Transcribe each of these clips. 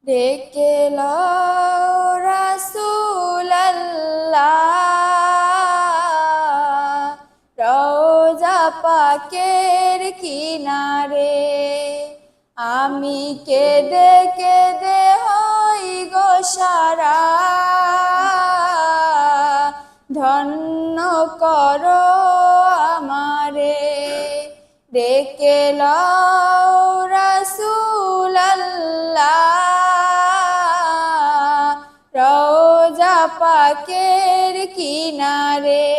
ডেকে লও রাসূলাল্লাহ রওজা পাকের কিনারে। আমি কেঁদে কেঁদে হই গো সারা, ধন্য করো আমারে। ডেকে লও রাসূলাল্লাহ রওজা পাকের কিনারে।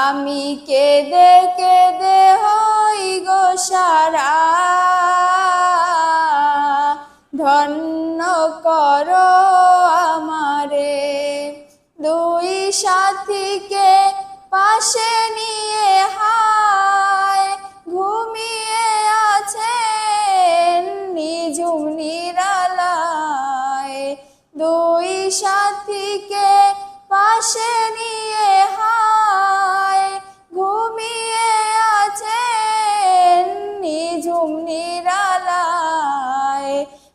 আমি কেঁদে কেঁদে হই গো সারা, ধন্য করো আমারে। দুই সাথীকে পাশে নিয়ে হায় ঘুমিয়ে আছেন নিঝুম নিরালায়। দুই সাথীকে পাশে নিয়ে হায় ঘুমিয়ে আছেন নিঝুম নিরালায়।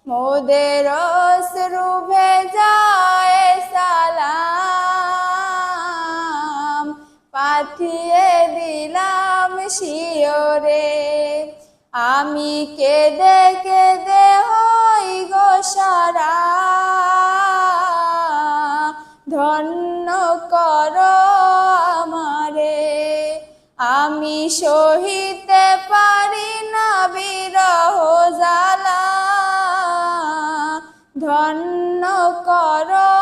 মোদের অশ্রু ভেজায় সালাম পাঠিয়ে দিলাম শিয়রে। আমি কেঁদে কেঁদে হই গো সারা, ধন্য করো আমারে। আমি সহিতে পারি না বিরহ জ্বালা, ধন্য করো